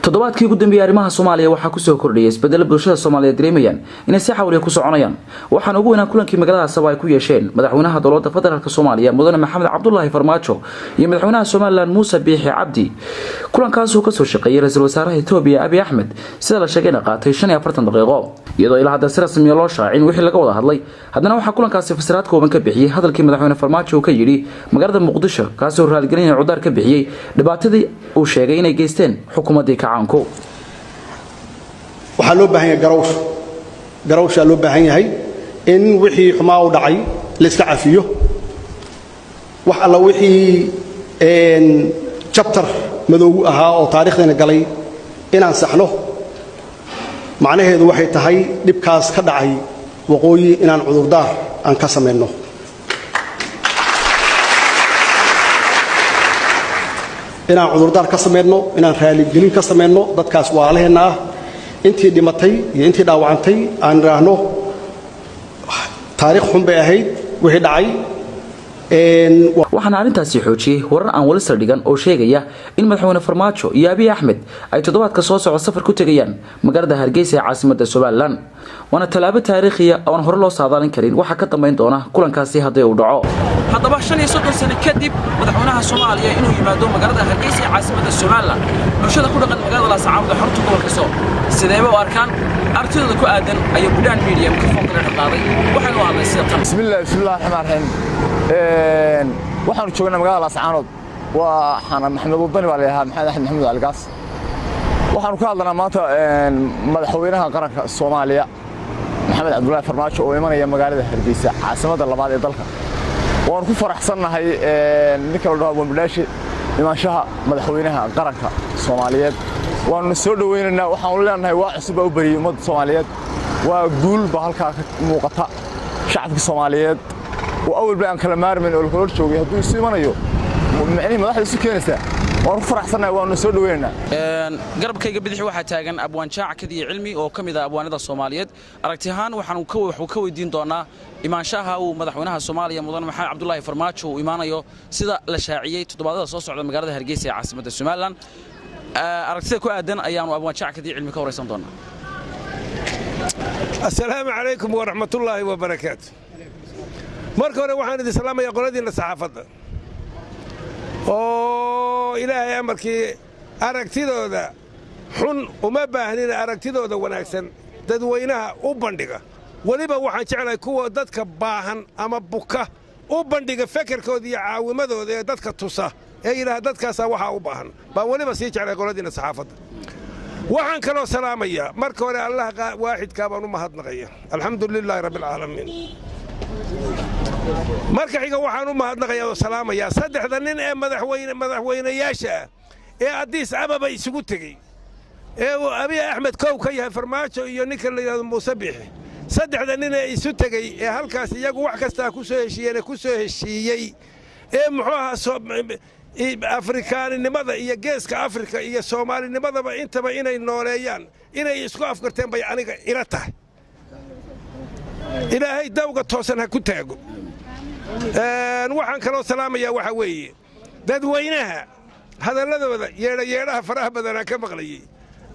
toddobaadkii ugu dambeeyay arrimaha Soomaaliya waxa ku soo kordhiyay isbedel bulshada Soomaaliyeed dareemayaan inay si xawli ku soconayaan waxaan ugu weynaa kulankii magaalada Sabaa ay ku yeesheen madaxweynaha dowladda federaalka Soomaaliya mudane Maxamed Cabdullaahi Farmaajo iyo madaxweynaha Soomaaliland Muuse Biixi Cabdi kulankaas oo ka soo shaqeeyay ra'iisul wasaaraha Itoobiya Abiy Ahmed sida la sheegay qaatay 45 daqiiqo iyadoo ilaa hadda si rasmi ah loo shaacin wixii laga wada hadlay haddana waxa kulankaasi fasiraad kooban ka bixiyay hadalkii madaxweyne Farmaajo ka yiri magaalada Muqdisho kaas oo raaligelin cudar ka bixiyay dhibaatadii uu sheegay inay geysteen xukuumadda kacaanku waxaa loo baahan yahay garawsha loo baahan yahay in wixii xumaa u dhacay la iska cafiyo wax alla wixii chapter madow ahaa oo taariikhdeena galay inaan saxno macnaheedu waxay tahay dibkaas ka dhacay waqooyi inaan cudurdaar aan ka sameeyno inaan cudurdaar ka sameeyno inaan raaligelin ka sameeyno dadkaas waalaheena intii dhimatay iyo intii dhaawacantay aan raahno taariikh xun bay ahayd wixii dhacay waxaan arintaasi xoojiyay warar aan wali saldhigan oo sheegaya in madaxweyne Farmaajo iyo Abiy Ahmed ay toddobaadka soo socda safar ku tagayaan magaalada Hargeysa ee caasimadda Soomaaliland wana talaabo taariikhi ah oo hore loo saadaalin karin waxa ka dambeyn doona kulankaasi haddii uu dhaco haddaba 35 sano kadib madaxweynaha Soomaaliya inuu yimaado magaalada Hargeysa ee caasimadda Soomaaliland bulshada ku dhaqan magaalada la saacada xarunta gobolka Soo sidee u arkaan artidooda ku aadan ay budaan media mikrofoonka la qaaday waxaan u hadlay sida bismillaah rahmaanir rahiim waxaan joognaa magaalada Laascaanood waxaan Maxamed Wadani baa leeyahay Maxamed Axmed Maxamed Algaas waxaan ka hadlanaa maanta madaxweynaha qaranka Soomaaliya Maxamed Cabdullaahi Farmaajo oo imanaya magaalada Hargeysa caasimadda labaad ee dalka waan ku faraxsanahay ninka la dhaho Bombadaashi imaanshaha madaxweynaha qaranka Soomaaliyeed waan soo dhaweynaynaa waxaan leenahay waa cusub oo bari ummadda Soomaaliyeed waa guul ba halka ka muuqata shacabka Soomaaliyeed وأول بلان كلامار من الكل شوقي هدو يسمونه يعني ما راح يسكنسه ورفرح سنة ونسود ويننا. قرب كي قبل حوا حتى جن أبوان شاع كذي علمي أو كم إذا أبوان هذا الصوماليات أركتهان وحنوكوي الدين دونا إيمان شاها ومدحونها الصومالية مدن محمد عبد الله فرماتشو وإيمانه يو سيدا لشاعية تطبق هذا صوص على مجرد هرجيسي عاصمة الصوماليland أركتها كأدن أيام أبوان شاع كذي علمي كوريسان دونا. السلام عليكم ورحمة الله وبركاته. marka hore waxaan idin salaamayaa qoladiina saxaafadda oo ilaahay amarkii aragtidooda xun uma baahnina aragtidooda wanaagsan dadweynaha u bandhiga waliba waxaan jeclahay kuwa dadka baahan ama buka u bandhiga fikirkooda iyo caawimadooda ee dadka tusa ee ilaaha dadkaasa waxa u baahan baa waliba sii jeclay qoladiina saxaafadda waxaan kaloo salaamayaa marka hore allah waaxidka baan u mahadnaqaya alxamdulilaahi rabbil caalamiin marka xiga waxaan u mahadnaqayaa oo salaamayaa saddexda nin ee madaxweynayaasha ee Addis Ababa isugu tagay ee Abiy Ahmed koow ka yahay Farmaajo iyo ninka la yiraahdo Muuse Biixi saddexda nin ee isu tagay ee halkaas iyagu wax kasta ku soo heshiiyay ee muxuu ahaa Afrikaanimada iyo geeska Afrika iyo Soomaalinimadaba intaba inay nooleeyaan inay isku afkarteen bay aniga ila tahay ilaahay dawga toosan ha ku taago waxaan kaloo salaamayaa waxa weeye dadweynaha hadalladooda yeedhaha faraha badanaa ka maqlayay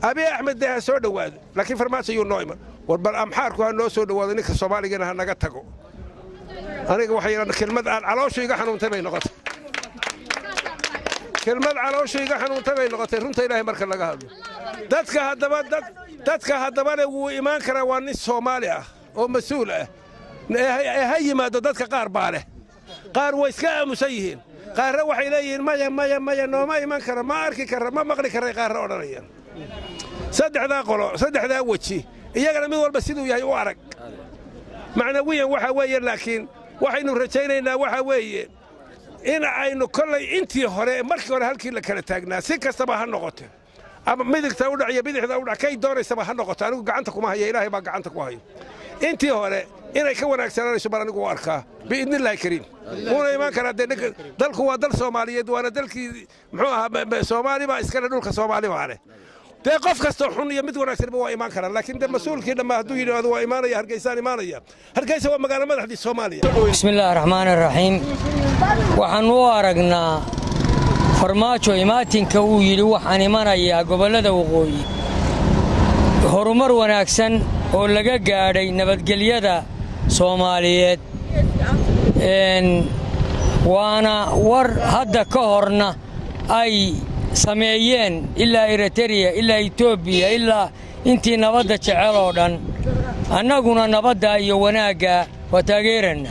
Abiy Ahmed ha soo dhawaado laakiin Farmaajo uu noo iman war bal amxaarku ha noo soo dhawaado ninka Soomaaliga ha naga tago aniga waxa yiraan kelmad aan caloosho iga xanuuntay bay noqotay kelmad caloosho iga xanuuntay bay noqotay runta ilaahay marka laga hadlo dadka haddaba wuu imaan karaa waa nin Soomaali ah oo mas'uul ah hay yimaado dadka qaar baa leh qaar way iska aamusan yihiin qaarna waxay leeyihiin maya nooma iman kara ma arki kara ma maqli kara qaarna odhanayaan saddexdaa waji iyagana mid walba siduu yahay u arag macnawiyan waxa weeye laakiin waxaynu rajaynaynaa waxa weeye in aynu kollay intii hore markii hore halkii la kala taagnaa si kastaba ha noqoto ama midigta u dhac iyo bidixda u dhac kay doonaysaba ha noqoto anigu gacanta kuma hayo ilaahay baa gacanta ku hayo intii hore inay ka wanaagsanaansho bal anigu arkaa biidnillaahi kariim wuuna imaan karaa dalku waa dal Soomaaliyeed waana dalkii muxuu ahaa Soomaali baa iskale dhulka Soomaali baa leh dee qof kasta xun iyo mid wanaagsan waa imaan karaa laakiin de mas'uulkii dhamma hadduu yiraahdo waa imaanaya Hargeysa waa magaalo madaxdii Soomaaliya bismillaahir rahmaanir rahiim waxaan u aragnaa farmaajo imaatinka uu yidhi waxaan imanayaa gobollada waqooyi horumar wanaagsan oo laga gaadhay nabadgelyada Soomaaliyeed waana war hadda ka horna ay sameeyeen ilaa Eritrea ilaa Ethiopia ilaa intii nabadda jecel oo dhan annaguna nabadda iyo wanaagga waa taageerana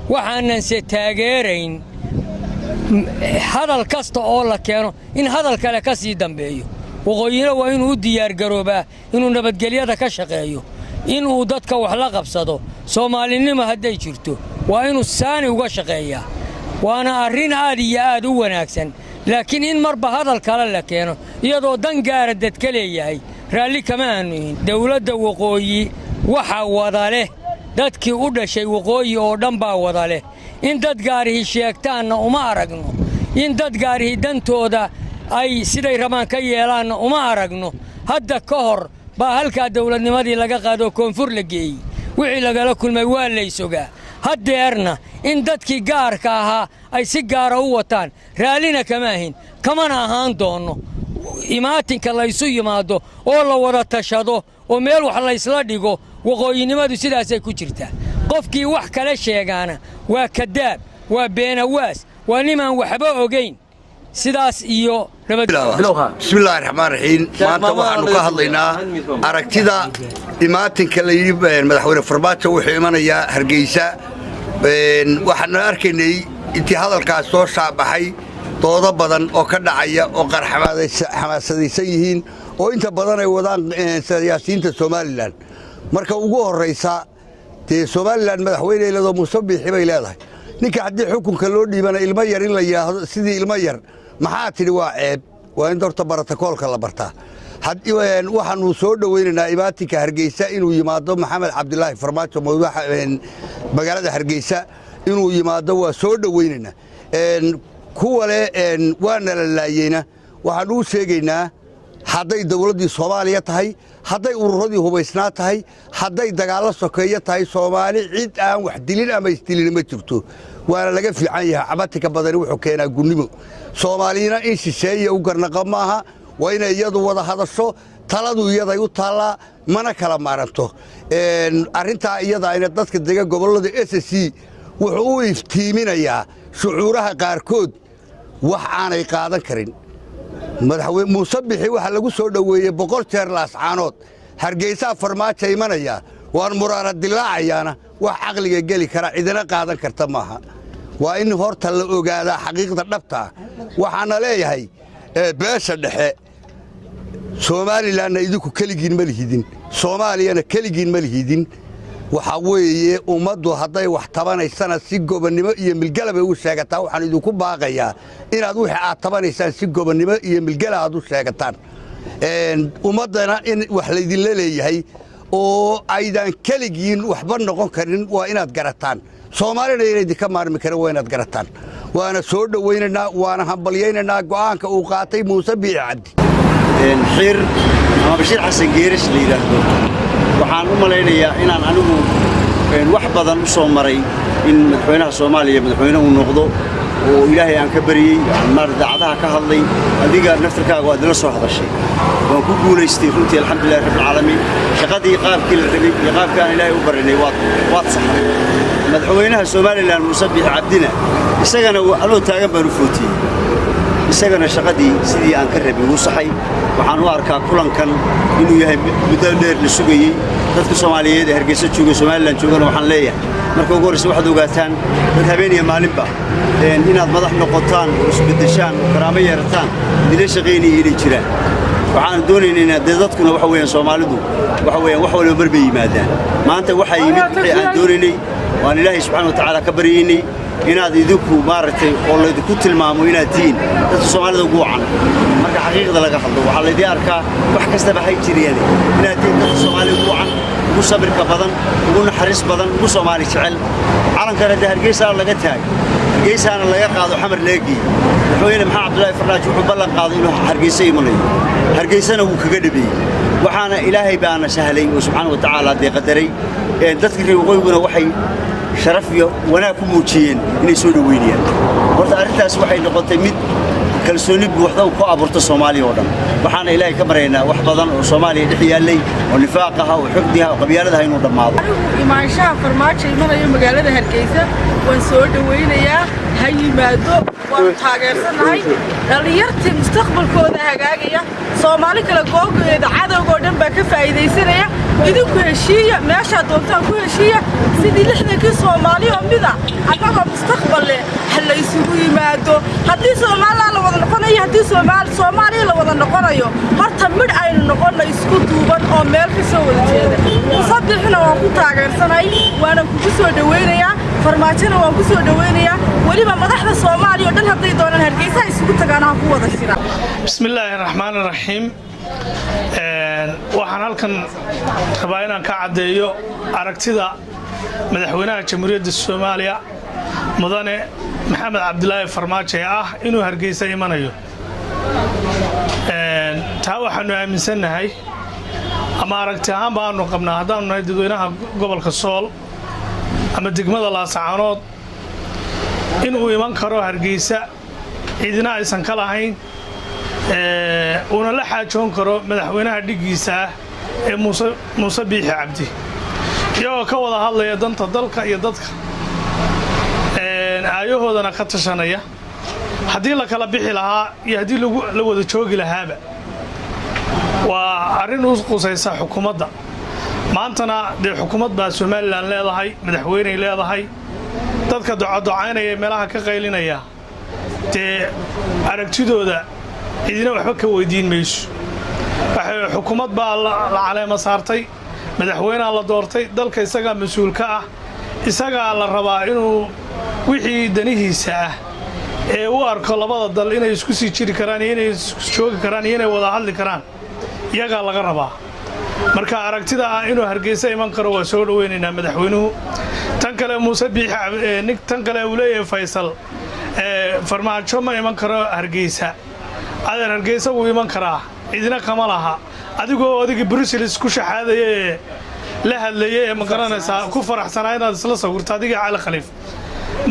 waxaanan se taageerayn hadal kasta oo la keeno in hadal kale ka sii dambeeyo waqooyina waa inuu diyaar garoobaa inuu nabadgelyada ka shaqeeyo inuu dadka wax la qabsado Soomaalinimo hadday jirto waa inuu saani uga shaqeeyaa waana arrin aad iyo aad u wanaagsan laakiin in marba hadal kale la keeno iyadoo dan gaar dadka leeyahay raalli kama aanuhin dawladda waqooyi waxa wada leh dadkii u dhashay waqooyi oo dhan baa wada leh in dad gaarihi sheegtaanna uma aragno in dad gaarihi dantooda ay siday rabaan ka yeelaanna uma aragno hadda ka hor baa halkaa dawladnimadii laga qaado koonfur la geeyey wixii lagala kulmay waa laysogaa haddeerna in dadkii gaarka ahaa ay si gaara u wataan raallina kama ahin kamana ahaan doonno imaatinka laysu yimaado oo la wada tashado oo meel wax laysla dhigo waqooyinimadu sidaasay ku jirtaa qofkii wax kale sheegaana waa kadaab waa beenawaas waa nimaan waxba ogayn sidaas iyo bismillaahi raxmaan raxiim maanta waxaanu ka hadlaynaa aragtida imaatinka la yidhi madaxweyne farmaajo wuxuu imanayaa Hargeysa waxaanu arkaynay intii hadalkaas soo shaabaxay doodo badan oo ka dhacaya oo xamaasadaysan yihiin oo inta badan ay wadaan siyaasiyiinta Soomaaliland marka ugu horeysa dee Soomaaliland madaxweyneedo Muuse Biixi bay leedahay ninka haddii xukunka loo dhiibana ilmo yar in la yiraahdo sidii ilmo yar maxaa tidhi waa ceeb waa in dorta barakoolka la bartaa waxaanu soo dhaweynaynaa imaatinka Hargeysa inuu yimaado Maxamed Cabdilaahi Farmaajo magaalada Hargeysa inuu yimaado waa soo dhaweynaynaa kuwa le waana la laayeyna waxaan u sheegaynaa hadday dawladdii Soomaaliya tahay hadday ururadii hubaysnaa tahay hadday dagaalo sokeeyo tahay Soomaali cid aan wax dilin ama isdilin ma jirto waana laga fiican yahay cabatika badan wuxuu keenaa gunnimo Soomaalina in shisheeye u garnaqa maaha waa inay iyadu wada hadasho taladu iyaday u taala mana kala maaranto arinta iyada in dadka degan gobolada SSC wuxuu u iftiiminayaa shucuuraha qaarkood wax aanay qaadan karin madaxweyne Muuse Biixi waxa lagu soo dhaweeyay 100 jeer laascaanood Hargeysa Farmaajo imanaya waan muraara dilaacayaana wax aqliga gali kara cidina qaadan karta maaha waa in horta la ogaada xaqiiqda dhabta waxaana leeyahay beesha dhexe Soomaaliland idinku kaligiin ma lihidin Soomaaliyana kaligiin ma lihidin waxa weeye ummaddu hadday wax tabanaysana si gobonnimo iyo milgalab ay u sheegataa waxaan idinku baaqayaa inaad wixii aad tabanaysaan si gobonnimo iyo milgalab aad u sheegataan ummadana in wax la idin leeyahay oo aydan kaligiin waxba noqon karin waa inaad garataan Soomaalina inay idinka maarmi kara waa inaad garataan waana soo dhaweynaynaa waana hambalyeynaa go'aanka uu qaatay Muuse Biixi Cabdi xir ama Bashiir Xasan Geerish la yiraahdo waxaan u maleynayaa inaan anigu wax badan u soo maray in madaxweynaha Soomaaliya madaxweyne uu noqdo oo Ilaahay aan ka bariyay mar daacadaha ka hadlay adiga naftirkaaga waa dila soo hadashay waan ku guuleystay runtii alxamdulillaah rabbil caalamiin shaqadii qaabkii la rabay iyo qaabkaan Ilaahay u barinay waad saxay madaxweynaha Soomaaliland Muuse Biixi Cabdina isagana aloo taagan baan u footiyay isagana shaqadii sidii aan ka rabay uu saxay waxaan u arkaa kulankan inuu yahay muddo dheer la sugayay dadka Soomaaliyeed ee Hargeysa jooga Soomaaliland joogana waxaan leeyahay marka ugu horeysa waxaad ogaataan dad habeen iyo maalinba inaad madax noqotaan oo isbedeshaan oo karaamo yeerataan dila shaqeynay inay jiraan waxaan doonaynaa dadkuna waxa weeyaan Soomaalidu waxa weeyaan wax walba marba yimaadaan maanta waxa yimid wixii aan doonaynay waan Ilaahay subxaanahu wa ta'aala ka baryaynay inaad idinku maaragtay oo la idinku tilmaamo inaad tiin dadka Soomaalida ugu wacan marka xaqiiqda laga hadlo waxa la idin arkaa wax kasta ba hay jiriyeen inaad tiin dadka Soomaalida ugu wacan ugu sabirka badan ugu naxariis badan ugu Soomaali jecel calankana Hargeysa laga taag Hargeysana laga qaado xamar leegi madaxweyne Maxamed Cabdilaahi Farmaajo wuxuu ballan qaaday inuu Hargeysa imanayo Hargeysana wuu kaga dhabeeyay waxaana Ilaahay baana sahlay oo subxaanahu wa ta'aala qadaray dadka reer waqooyiguna waxay sharaf iyo wanaag ku muujiyeen inay soo dhaweynayaan horta arintaas waxay noqotay mid kalsooni buuxda ku abuurto Soomaaliya oo dhan waxaana Ilaahay ka maraynaa wax badan oo Soomaaliya dhex yaalay oo nifaaqaha oo xogdiha oo qabyaaladaha inuu dhamaado imaanshaha farmaajo imanayo magaalada Hargeysa waan soo dhaweynayaa ha yimaado waan taageersanahay dhalinyartii mustaqbalkooda hagaagaya Soomaali kala googoeeda cadawga oo dhan baa ka faa'iideysanaya idinku heshiiya meesha doontaan ku heshiiya sidii lixdankii Soomaali oo mida annaga mustaqbal leh hal la isugu yimaado haddii Soomaaliland la wada noqonayo haddii Soomaaliya la wada noqonayo horta mid aynu noqono isku duuban oo meel ka soo wada jeeda musabbixna waan ku taageersanay waana ku soo dhaweynayaa farmaajona waan ku soo dhaweynayaa waliba madaxda Soomaaliya oo dhan hadday doonaan Hargeysa isugu tagaan ku wada shira bismillaahir rahmaanir rahiim waxaan halkan rabaa inaan ka cadeeyo aragtida madaxweynaha jamhuuriyadda Soomaaliya mudane maxamed cabdilaahi farmaajo ah inuu Hargeysa imanayo taa waxaanu aaminsanahay ama aragti ahaan baanu qabnaa haddaanu nahay dadweynaha gobolka Sool ama degmada Laascaanood inuu iman karo Hargeysa cidina aysan ka lahayn una la xaajoon karo madaxweynaha dhigiisa ee Muuse Biixi Cabdi iyagoo ka wada hadlaya danta dalka iyo dadka ayahoodana ka tashanaya haddii la kala bixi lahaa iyo haddii la wada joogi lahaaba waa arrin u qusaysa xukuumadda maantana dee xukuumad baa Somaliland leedahay madaxweyne leedahay dadka docodocaynaya meelaha ka qaylinaya dee aragtidooda idina waxba ka weydiin mayso waxay xukuumad baa la caleema saartay madaxweynaha la doortay dalka isaga mas'uul ka ah isaga la rabaa inuu wixii danihiisa ah ee uu arko labada dal inay isku sii jiri karaan inay joogi karaan inay wada hadli karaan iyaga laga rabaa marka aragtida ah inuu Hargeysa iman karo waa soo dhaweynaynaa madaxweynuhu tan kale Muuse Biixi tan kale uu leeyahay Faysal farmaajo ma iman karo Hargeysa adeer Hargeysa uu iman karaa idina kama laha adigoo odigi Brussels ku shaxaadayay la hadlayay ma garanaysaa ku faraxsanaa inaad isla sawirto adiga Cali Khaliif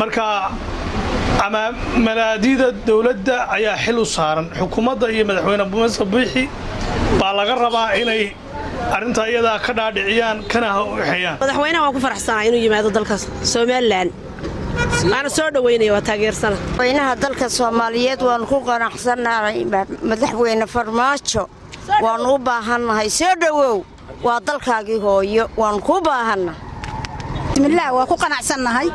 marka ama malaadida dawladda ayaa xil u saaran xukuumadda iyo madaxweyne Muuse Biixi baa laga rabaa inay arinta iyada ka dhaadhiciyaan kana waxayaan madaxweynaha waan ku faraxsanahay inuu yimaado dalka Soomaaliland أنا سود ويني وتاجر سنة. وينها ذلك الصوماليات ونخوض أحسننا مذهبنا فرماشة ونوبا هنا هاي سود وذلك هاي ونخوبا هنا. بسم الله وخوقنا أحسننا هاي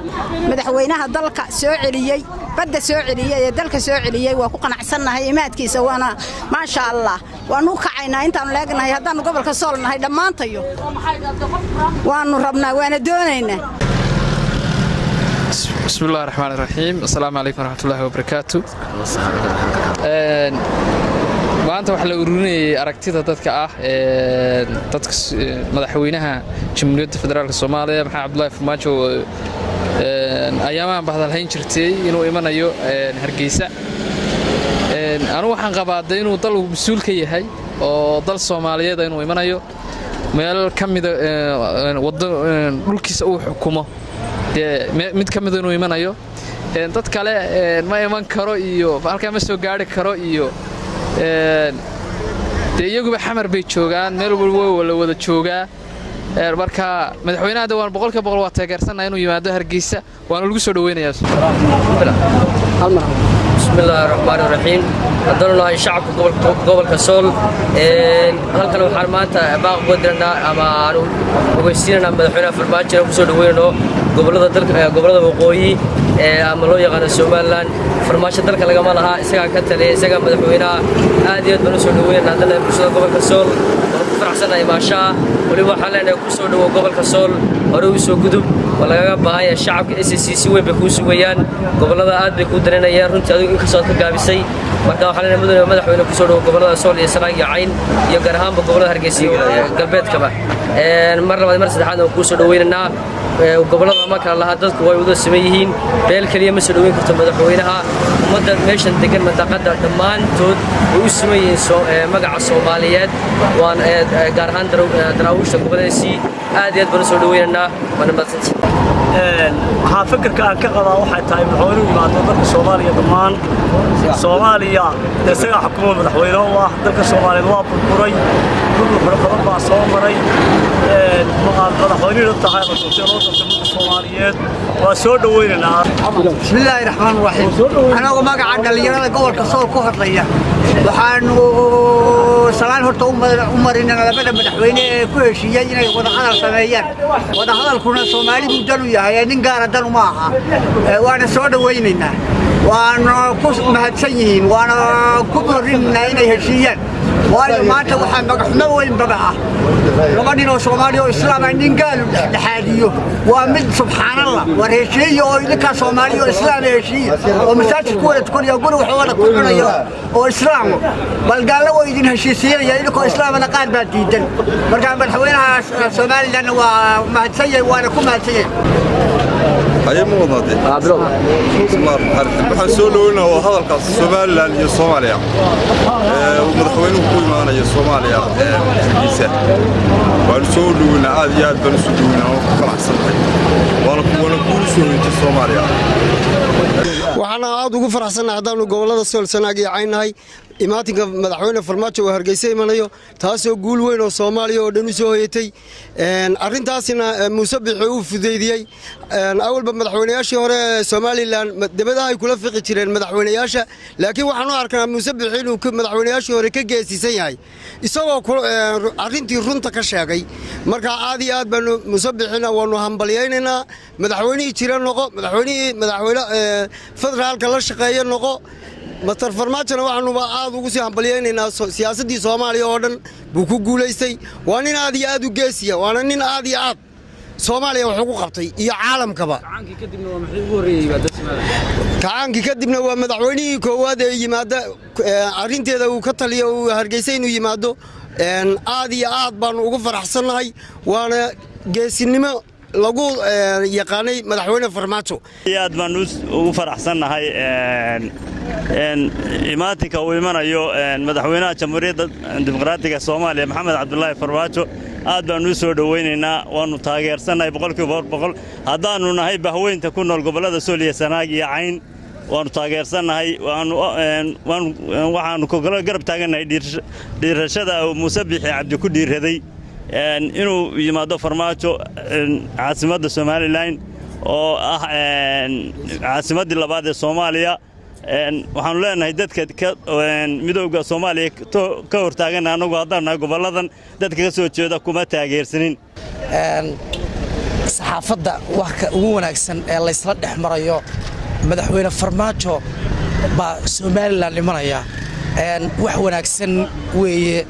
مذهبنا ذلك سعرية بدأ سعرية ذلك سعرية وخوقنا أحسننا هاي مات كيس وأنا ما شاء الله ونوقعنا أنت ملاقنا هاي هذا نقبل كسولنا هاي لما أنتيو ونربنا وندونينا. بسم الله الرحمن الرحيم السلام عليكم ورحمة الله وبركاته maanta waxa la ururinayay aragtida dadka ah dadka madaxweynaha Jamhuuriyadda Federaalka Soomaaliya Maxamed Cabdulaahi Farmaajo ayaamahan bahadalhayn jirtay inuu imanayo Hargeysa anu waxaan qabaaday inuu dal mas'uul ka yahay oo dal Soomaaliyeed inuu imanayo meel kamid wada dhulkiisa uu xukumo mid kamid inuu imanayo dad kale ma iman karo iyo halka ma soo gaari karo iyo iyaguba xamar bay joogaan meel walba la wada joogaa marka madaxweynaha waan boqolkiiba boqol waa taageersanahay inuu yimaado Hargeysa waana lagu soo dhaweynayaa بسم الله الرحمن الرحيم أدلنا الشعب قبل كسول هلكنا وحرمات باق بدرنا أما وجسينا مدحونا في الماتش وصل وينه قبل هذا وقوي أما لو يغنى Somaliland فرماتش دلك لجمالها إسقى كتلة إسقى مدحونا هذه بنوصل وين هذا بنوصل قبل كسول فرحنا ما شاء ولو حالنا وصل قبل كسول ورويس وجذب ولا باهي الشعب SCC وين بيكوس ويان قبل هذا عاد بيكون درنا يارون تادو إنك صوت كابسي marka waxa la muddo madaxweyne ku soo dhaw gobolada Sool iyo Sanaag iyo Cayn iyo gaar ahaan gobolada Hargeysa galbeedkaba mar labaad mar saddexaad oo ku soo dhaweynaa gobolada ma kala laha dadku way wada sameeyeen beel kaliya ma soo dhaweyn karto madaxweynaha ummadda meeshan degan madaqada dhamaantood u sameeyeen magaca Soomaaliyeed waan gaar ahaan daraawishta gobolada aad iyo aad baan soo dhaweynaa wana madsantay waxaa fikirka aan ka qabaa waxay tahay madaxweynuhu yimaado dalka Soomaaliya dhammaan Soomaaliya isaga xukumo madaxweyne oo ah dalka Soomaaliya waa burburay badan baa soo maray madaxweynuhu tahay dalka Soomaaliyeed waa soo dhaweynaa bismillaahi raxmaani raxiim anagu magaca dhalinyarada gobolka Sool ku hadlaya waxaanu salaan horta u marinaa labada madaxweyne ee ku heshiiyay inay wada hadal sameeyaan wada hadalkuna Soomaalidu dan u yahay nin gaar ah dan uma aha waana soo dhaweynaynaa waana ku mahadsan yihiin waana ku borinaa inay heshiiyaan waayo maanta waxaa magaxmo weyn baga ah laba nin oo Soomaali oo Islaam ah nin gaal dhaxaadiyo waa mid subxaanallah war heshiiyo oo idinka Soomaali oo Islaam heshiiyo oo masaajid ku wada tukanayo guri wax wada ku cunayo oo Islaam bal gaal way idin heshiisiinaya idinka Islaamna qaar baa diidan marka madaxweynaha Soomaaliland waa mahadsan yahay waana ku mahadsan yahay ayay muudade waxaan soo dhaweynaa waa hadalkaas Soomaaliland iyo Soomaaliya madaxweynuhu ku imaanaya Soomaaliya kiisa waan soo dhaweynaa aad iyo aad baan soo dhaweynaa oo faraxsanahay waana ku soo inta Soomaaliya waxaan aad ugu faraxsanahay hadaan gobolada Sool Sanaag iyo Caynahay imaatinka madaxweyne Farmaajo oo Hargeysa imanayo taasoo guul weyn oo Soomaaliya oo dhan u soo hoyatay arintaasina Muuse Bixi uu fudeydiyay awalba madaxweynayaashii hore Somaliland dibadaha ay kula fiqi jireen madaxweynayaasha laakiin waxaan u arkaa Muuse Bixi inuu madaxweynayaashii hore ka geesisan yahay isagoo arintii runta ka sheegay marka aad iyo aad baan Muuse Bixina waanu hambalyeynaa madaxweynihii jira noqo madaxweyne federaalka la shaqeeyo noqo matar Farmaajona waxaanu aad ugu sii hambalyeynaa siyaasadii Soomaaliya oo dhan buu ku guuleystay waa nin aad iyo aad u geesiya waana nin aad iyo aad Soomaaliya wax ugu qabtay iyo caalamkaba kacaankii kadibna waa madaxweynihii koowaad ee yimaada arinteeda uu ka taliyo uu Hargeysa inuu yimaado aad iyo aad baan ugu faraxsanahay waana geesinimo lagu yaqaanay madaxweyne Farmaajo aad baan ugu faraxsanahay imaatinka uu imanayo madaxweynaha Jamhuuriyadda Dimuqraadiga Soomaaliya Maxamed Cabdullaahi Farmaajo aad baan u soo dhaweynaynaa waanu taageersanahay 100% haddaanu nahay bahweynta ku nool gobolada Sool iyo Sanaag iyo Cayn waanu taageersanahay waxaanu ku garab taaganahay dhiirashada Muuse Bixi Cabdi ku dhiiraday inuu yimaado Farmaajo caasimadda Somaliland oo ah caasimadii labaad ee Soomaaliya waxaanu leenahay dadka midowga Soomaaliya ka hortaagan anagu haddana goboladan dadka ka soo jeeda kuma taageersanin saxaafadda wax ugu wanaagsan ee la isla dhexmarayo madaxweyne Farmaajo ba Somaliland imanaya wax wanaagsan weeye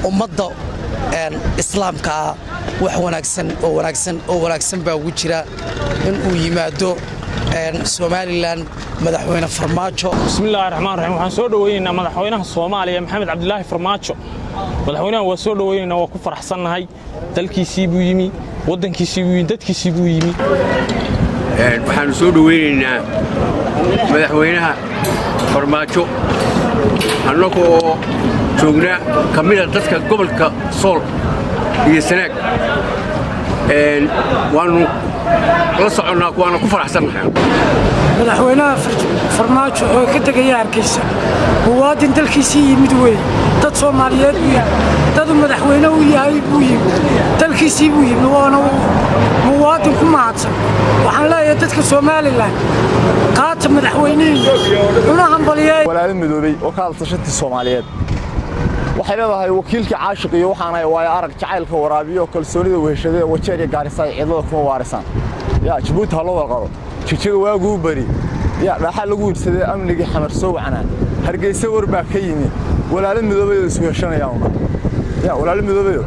ummadda islaamka wax wanaagsan baa ugu jira in uu yimaado Somaliland madaxweyne Farmaajo bismillaahir rahmaanir rahiim waxaan soo dhaweynaynaa madaxweynaha Soomaaliya Maxamed Cabdullaahi Farmaajo madaxweynaha waa soo dhaweynaynaa waa ku faraxsanahay dalkiisii buu yimi wadankiisii buu yimi dadkiisii buu yimi waxaan soo dhaweynaynaa madaxweynaha Farmaajo annagoo joogna kamida dadka gobolka Sool iyo Sanaag waanu la soconaa kuwaana ku faraxsanahay madaxweynaha Farmaajo oo ka tagaya Hargeysa muwaadin dalkiisii yimid weey dad Soomaaliyeed dad madaxweyne u yahay buu yimid dalkiisii buu yimid waana muwaadin ku mahadsan waxaan leeyahay dadka Somaliland qaata madaxweynaha una hambaliyay walaal midoobay oo ka hadlashadii Soomaaliyeed waxay leedahay wakiilkii caashiq iyo waxaan ay waay arag jacaylka waraabiyo kalsoonida weeshadee wajeer iyo Gaarisa ciidada kuma waarisan yaa Djibouti halo waqaro jijiga waagu bari yaa dhaxal lagu iibsaday amniga xamar soo wacnaa Hargeysa warbaa ka yimi walaal midoobay isku heshanayaan yaa walaal midoobay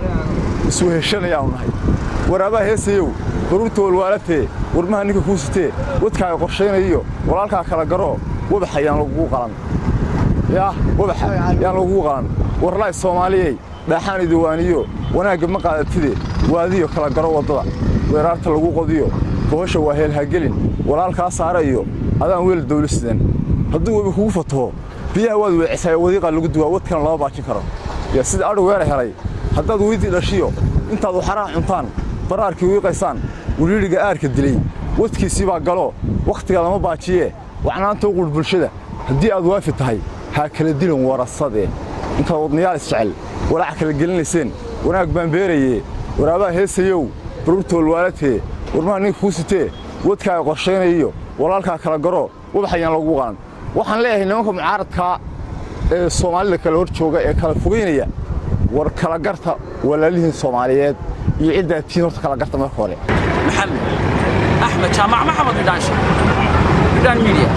isku heshanayaan waraaba heesayo ururta walwaalatee warmaha ninka ku sitee wadkaaga qorsheynayo walaalka kala garo wabaxayaan lagu qalan yaa wabaxayaan lagu qalan warlay Soomaaliyeey dhaxaan diiwaaniyo wanaag ma qaadatide waadiyo kala garo wadada weerarta lagu qodiyo boosha waa heel hagelin walaalka saarayo adaan weel dawladsidan hadduu waba kugu fato biyaha waad weecisay wadiiqa lagu duwa wadkan loo baajin karo ya sida adoo weer helay haddaad weydii dhashiyo intaad xaraan cuntaan baraarkii wiiqaysaan wiriiriga aarka dilay wadkiisii baa galo wakhtiga lama baajiye wacnaanta uqul bulshada haddii aad waafi tahay ha kala dilin warasadee intaad wadnayaal isjecel walaac kala gelinayseen wanaag baan beeraye waraabaha heesayow baruurtool waalatee warmaha ninka kuu sitee wadkaaga qorshaynayiyo walaalkaa kala garo wadaxayaan lagu qalan waxaan leeyahay nimanka mucaaradkaa ee soomaalida kala hor jooga ee kala fogeynaya war kala garta walaalihiin Soomaaliyeed iyo cidda tiin horta kala garta marka hore maxamed axmed jaamac maxamed idaansho idaan media